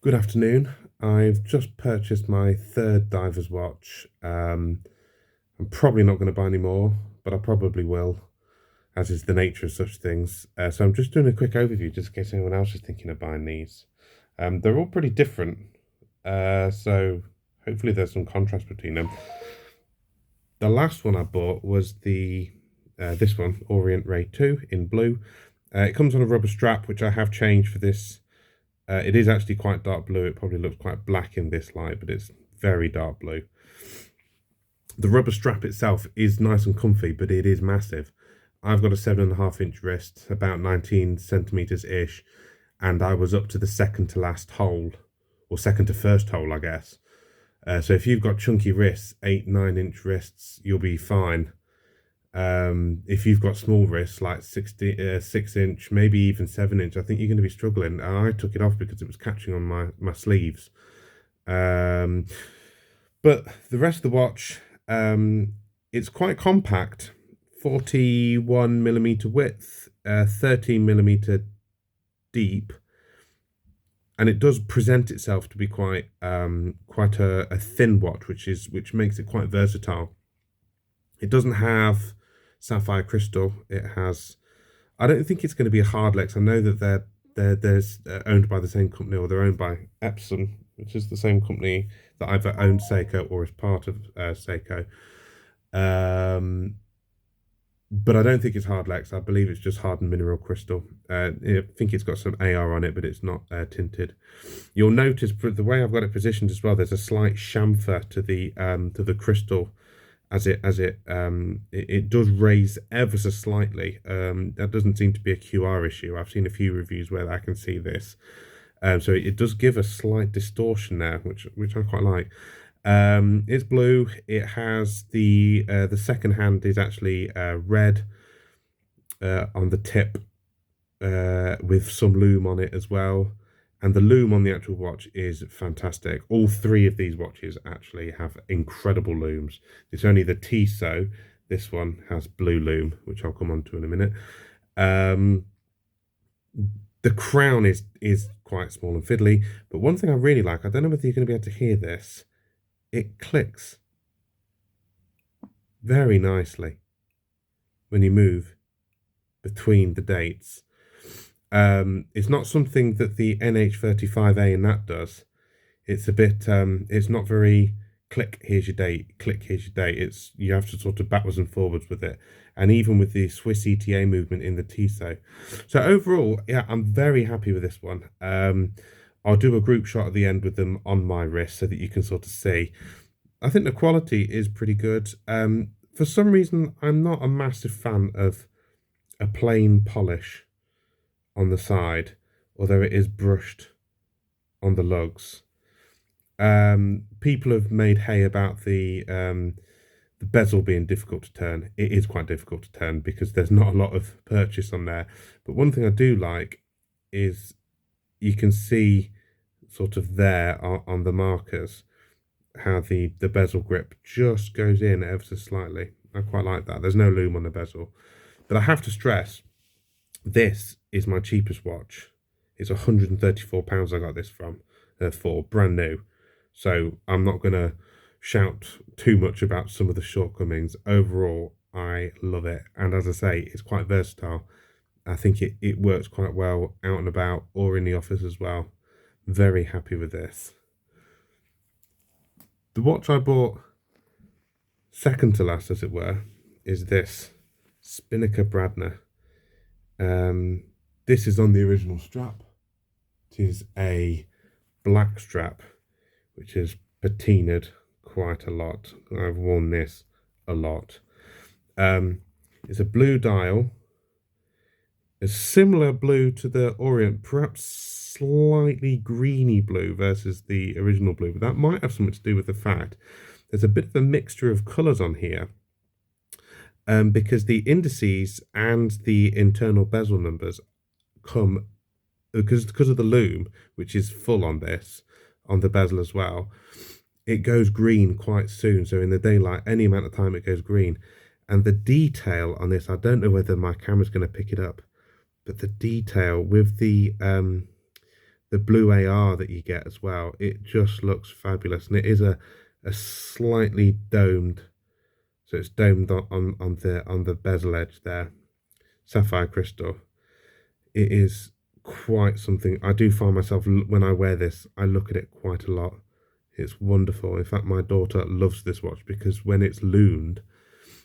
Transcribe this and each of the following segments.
Good afternoon. I've just purchased my third diver's watch. I'm probably not going to buy any more, but I probably will, as is the nature of such things. So I'm just doing a quick overview just in case anyone else is thinking of buying these. They're all pretty different, so hopefully there's some contrast between them. The last one I bought was this one, Orient Ray 2 in blue. It comes on a rubber strap, which I have changed for this. It is actually quite dark blue. It probably looks quite black in this light, but it's very dark blue. The rubber strap itself is nice and comfy, but it is massive. I've got a 7.5-inch wrist, about 19 centimeters ish, and I was up to the second to last hole, or second to first hole, I guess. So if you've got chunky wrists, 8-9-inch wrists, you'll be fine. If you've got small wrists like 6-inch, maybe even 7-inch, I think you're going to be struggling. I took it off because it was catching on my sleeves. But the rest of the watch, it's quite compact, 41mm width, 13mm deep, and it does present itself to be quite a thin watch, which makes it quite versatile. It doesn't have sapphire crystal. It has, I don't think it's going to be a Hardlex. I know that they're owned by the same company, or they're owned by Epson, which is the same company that either owned Seiko or is part of Seiko. But I don't think it's Hardlex. I believe it's just hardened mineral crystal. I think it's got some AR on it, but it's not tinted. You'll notice the way I've got it positioned as well, there's a slight chamfer to the crystal as it does raise ever so slightly. That doesn't seem to be a QR issue. I've seen a few reviews where I can see this. So it does give a slight distortion there, which I quite like. It's blue. It has the second hand is actually red on the tip, with some lume on it as well. And the lume on the actual watch is fantastic. All three of these watches actually have incredible looms. It's only the Tissot. This one has blue lume, which I'll come on to in a minute. The crown is quite small and fiddly, but one thing I really like, I don't know whether you're going to be able to hear this, it clicks very nicely when you move between the dates. It's not something that the NH35A and that does. It's a bit, it's not very click, here's your date, click, here's your date. You have to sort of backwards and forwards with it. And even with the Swiss ETA movement in the Tissot. So overall, yeah, I'm very happy with this one. I'll do a group shot at the end with them on my wrist so that you can sort of see. I think the quality is pretty good. For some reason, I'm not a massive fan of a plain polish on the side, although it is brushed on the lugs. People have made hay about the bezel being difficult to turn. It is quite difficult to turn because there's not a lot of purchase on there. But one thing I do like is you can see sort of there on the markers how the bezel grip just goes in ever so slightly. I quite like that. There's no lume on the bezel. But I have to stress, this is my cheapest watch. It's £134 I got this for brand new. So I'm not going to shout too much about some of the shortcomings. Overall, I love it. And as I say, it's quite versatile. I think it works quite well out and about or in the office as well. Very happy with this. The watch I bought second to last, as it were, is this Spinnaker Bradner. This is on the original strap. It is a black strap, which is patinaed quite a lot. I've worn this a lot. It's a blue dial. A similar blue to the Orient, perhaps slightly greeny blue versus the original blue, but that might have something to do with the fact there's a bit of a mixture of colours on here, because the indices and the internal bezel numbers come because of the lume, which is full on this, on the bezel as well. It goes green quite soon, so in the daylight, any amount of time it goes green. And the detail on this, I don't know whether my camera's going to pick it up, but the detail with the the blue AR that you get as well. It just looks fabulous, and it is a slightly domed, so it's domed on the bezel edge there, sapphire crystal. It is quite something. I do find myself, when I wear this, I look at it quite a lot. It's wonderful. In fact, my daughter loves this watch because when it's loomed,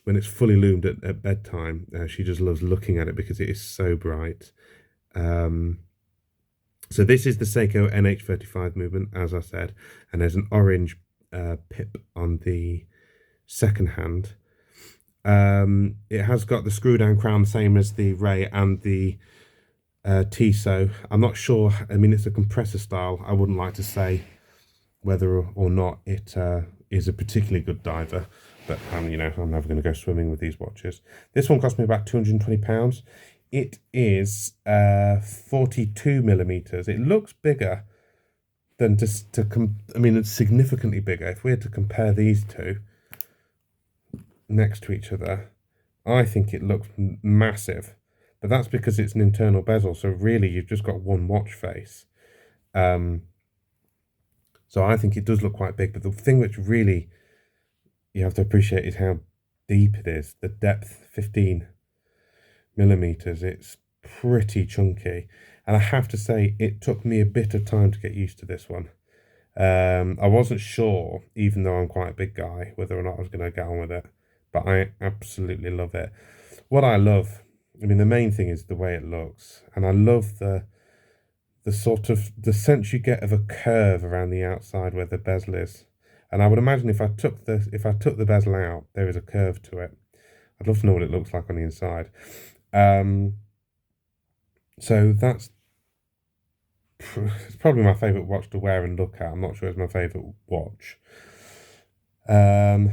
when it's fully loomed at bedtime, she just loves looking at it because it is so bright. So this is the Seiko NH35 movement, as I said, and there's an orange pip on the second hand. It has got the screw down crown, same as the Ray and the Tissot. I'm not sure. I mean, it's a compressor style. I wouldn't like to say whether or not it is a particularly good diver, but you know, I'm never going to go swimming with these watches. This one cost me about £220. It is 42 millimeters. It looks bigger than I mean, it's significantly bigger. If we had to compare these two next to each other, I think it looks massive, but that's because it's an internal bezel. So really, you've just got one watch face. So I think it does look quite big, but the thing which really you have to appreciate is how deep it is. The depth, 15 millimeters. It's pretty chunky, and I have to say it took me a bit of time to get used to this one. I wasn't sure, even though I'm quite a big guy, whether or not I was going to get on with it, but I absolutely love it. What I love, I mean, the main thing is the way it looks, and I love the sort of the sense you get of a curve around the outside where the bezel is. And I would imagine if I took the bezel out, there is a curve to it. I'd love to know what it looks like on the inside. So it's probably my favourite watch to wear and look at. I'm not sure it's my favourite watch. And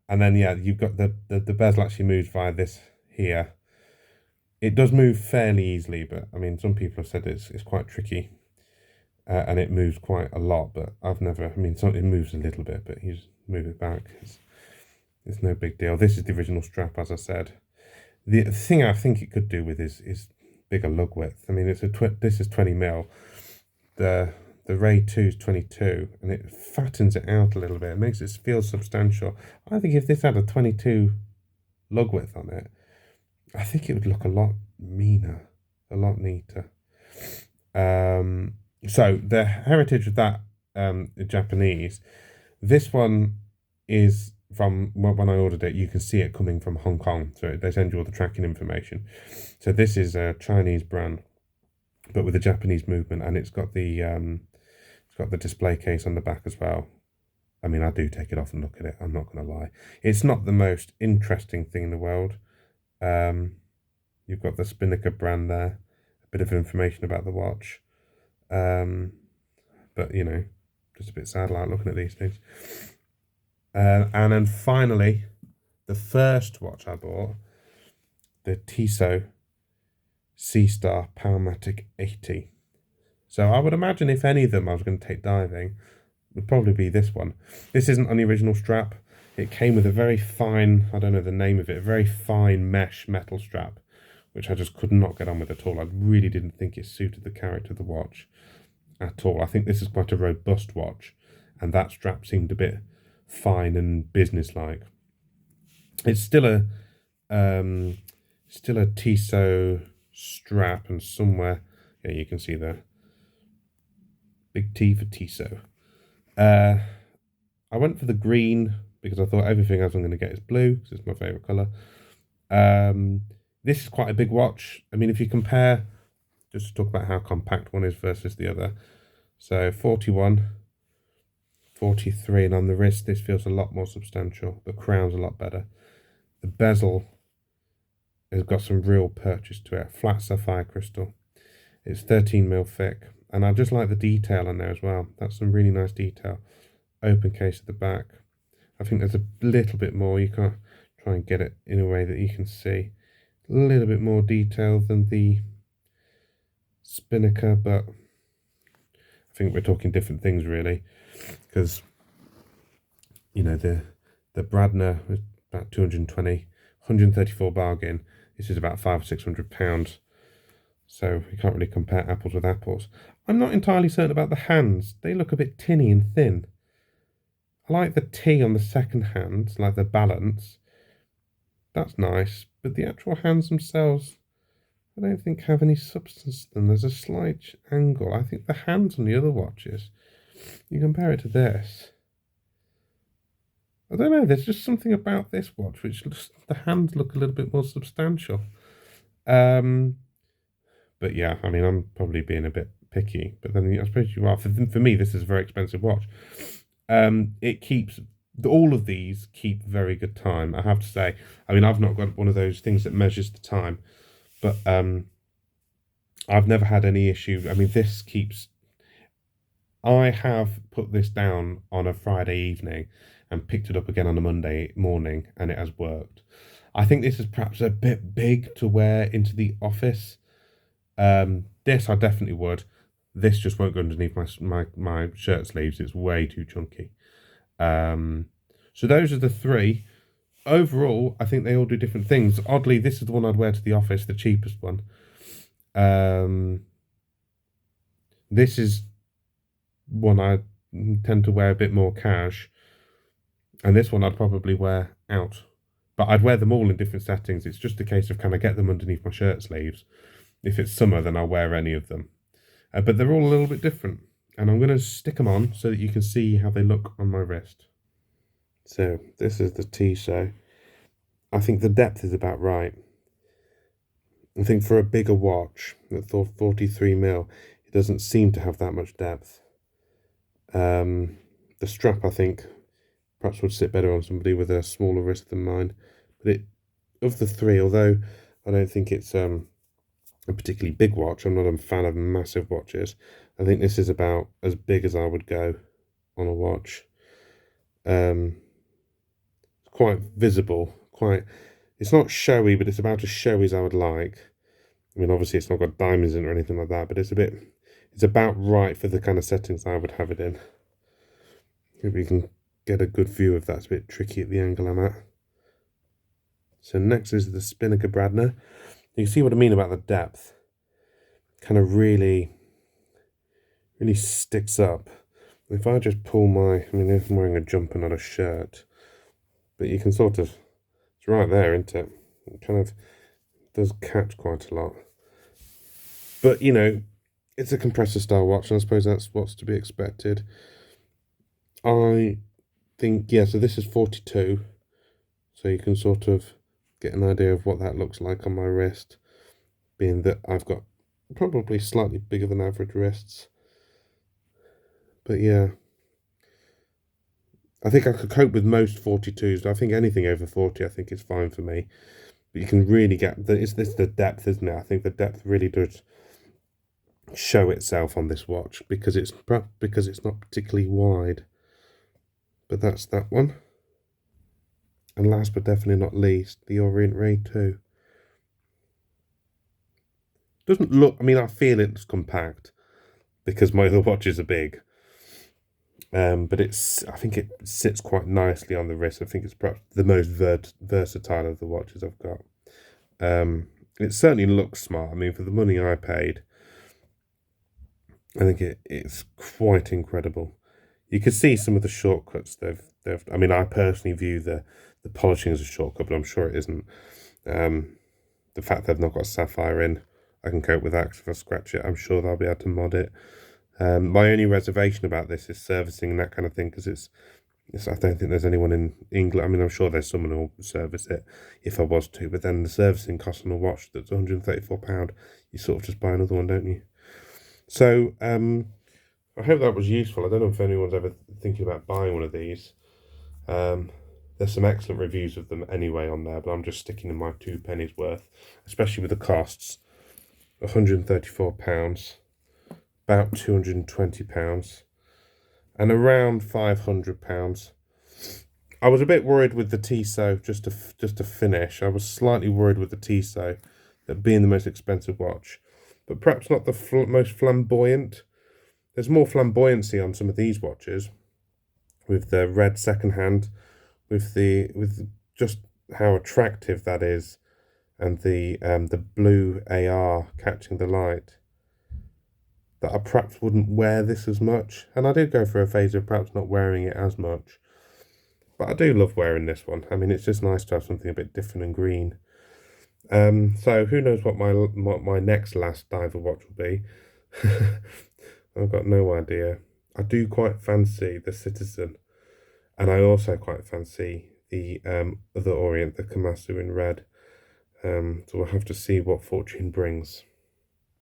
then yeah, you've got the bezel actually moves via this here. It does move fairly easily, but I mean, some people have said it's quite tricky, and it moves quite a lot. But I've never. I mean, it moves a little bit, but you just move it back. It's no big deal. This is the original strap, as I said. The thing I think it could do with is bigger lug width. I mean, this is 20 mil. The Ray 2 is 22, and it fattens it out a little bit. It makes it feel substantial. I think if this had a 22 lug width on it, I think it would look a lot meaner, a lot neater. So the heritage of that Japanese, this one is from when I ordered it. You can see it coming from Hong Kong, so they send you all the tracking information. So this is a Chinese brand, but with a Japanese movement, and it's got the display case on the back as well. I mean, I do take it off and look at it. I'm not going to lie. It's not the most interesting thing in the world. You've got the Spinnaker brand there, a bit of information about the watch. But you know, just a bit sad like looking at these things. And then finally, the first watch I bought, the Tissot Seastar powermatic 80. So I would imagine if any of them I was going to take diving, would probably be this one. This isn't on the original strap. It came with a very fine, I don't know the name of it, a very fine mesh metal strap, which I just could not get on with at all. I really didn't think it suited the character of the watch at all. I think this is quite a robust watch, and that strap seemed a bit fine and businesslike. It's still a Tissot strap, and somewhere, yeah, you can see the big T for Tissot. I went for the green because I thought everything else I'm going to get is blue, because it's my favourite colour. This is quite a big watch. I mean, if you compare, just to talk about how compact one is versus the other. So 41, 43, and on the wrist, this feels a lot more substantial. The crown's a lot better. The bezel has got some real purchase to it. Flat sapphire crystal. It's 13 mil thick. And I just like the detail on there as well. That's some really nice detail. Open case at the back. I think there's a little bit more. You can't try and get it in a way that you can see. A little bit more detail than the Spinnaker, but I think we're talking different things really. Because, you know, the Bradner was about 220, 134 bargain. This is about £500 or £600. So you can't really compare apples with apples. I'm not entirely certain about the hands. They look a bit tinny and thin. I like the T on the second hand, like the balance. That's nice, but the actual hands themselves, I don't think have any substance to them. There's a slight angle. I think the hands on the other watches, you compare it to this. I don't know, there's just something about this watch which looks, the hands look a little bit more substantial. But yeah, I mean, I'm probably being a bit picky, but then I suppose you are. For me, this is a very expensive watch. It keeps, all of these keep very good time, I have to say. I mean, I've not got one of those things that measures the time, but I've never had any issue. I mean, this keeps, I have put this down on a Friday evening and picked it up again on a Monday morning, and it has worked. I think this is perhaps a bit big to wear into the office. This I definitely would. This just won't go underneath my shirt sleeves. It's way too chunky. So those are the three. Overall, I think they all do different things. Oddly, this is the one I'd wear to the office, the cheapest one. This is one I tend to wear a bit more cash, and this one I'd probably wear out. But I'd wear them all in different settings. It's just a case of can I get them underneath my shirt sleeves? If it's summer, then I'll wear any of them. But they're all a little bit different. And I'm going to stick them on so that you can see how they look on my wrist. So this is the Tissot. I think the depth is about right. I think for a bigger watch, at 43mm, it doesn't seem to have that much depth. The strap, I think, perhaps would sit better on somebody with a smaller wrist than mine. But of the three, although I don't think it's a particularly big watch, I'm not a fan of massive watches, I think this is about as big as I would go on a watch. Quite visible, it's not showy, but it's about as showy as I would like. I mean, obviously it's not got diamonds in it or anything like that, but it's about right for the kind of settings I would have it in. Maybe you can get a good view of that. It's a bit tricky at the angle I'm at. So next is the Spinnaker Bradner. You can see what I mean about the depth. Kind of really sticks up. If I just pull I mean, if I'm wearing a jumper, not a shirt, but you can sort of, it's right there, isn't it? It kind of does catch quite a lot. But, you know, it's a compressor style watch, and I suppose that's what's to be expected. I think, yeah, so this is 42. So you can sort of get an idea of what that looks like on my wrist, being that I've got probably slightly bigger than average wrists. But yeah, I think I could cope with most 42s. I think anything over 40, I think is fine for me. But you can really get, it's the depth, isn't it? I think the depth really does show itself on this watch because it's not particularly wide. But that's that one. And last but definitely not least, the Orient Ray 2. Doesn't look, I mean, I feel it's compact because my other watches are big. But I think it sits quite nicely on the wrist. I think it's perhaps the most versatile of the watches I've got. It certainly looks smart. I mean, for the money I paid, I think it's quite incredible. You can see some of the shortcuts they've. I mean, I personally view the polishing as a shortcut, but I'm sure it isn't. The fact they've not got sapphire in, I can cope with that because if I scratch it, I'm sure they'll be able to mod it. My only reservation about this is servicing and that kind of thing, because I don't think there's anyone in England. I mean, I'm sure there's someone who will service it if I was to, but then the servicing cost on a watch that's £134, you sort of just buy another one, don't you? So I hope that was useful. I don't know if anyone's ever thinking about buying one of these. There's some excellent reviews of them anyway on there, but I'm just sticking to my 2 pennies worth, especially with the costs. £134, about £220, and around £500. I was a bit worried with the Tissot, just to finish. I was slightly worried with the Tissot, that being the most expensive watch, but perhaps not the most flamboyant. There's more flamboyancy on some of these watches, with the red second hand, with just how attractive that is, and the blue AR catching the light. that I perhaps wouldn't wear this as much. And I did go through a phase of perhaps not wearing it as much. But I do love wearing this one. I mean, it's just nice to have something a bit different and green. So who knows what my next last diver watch will be. I've got no idea. I do quite fancy the Citizen, and I also quite fancy the other Orient, the Komatsu in red. So we'll have to see what fortune brings.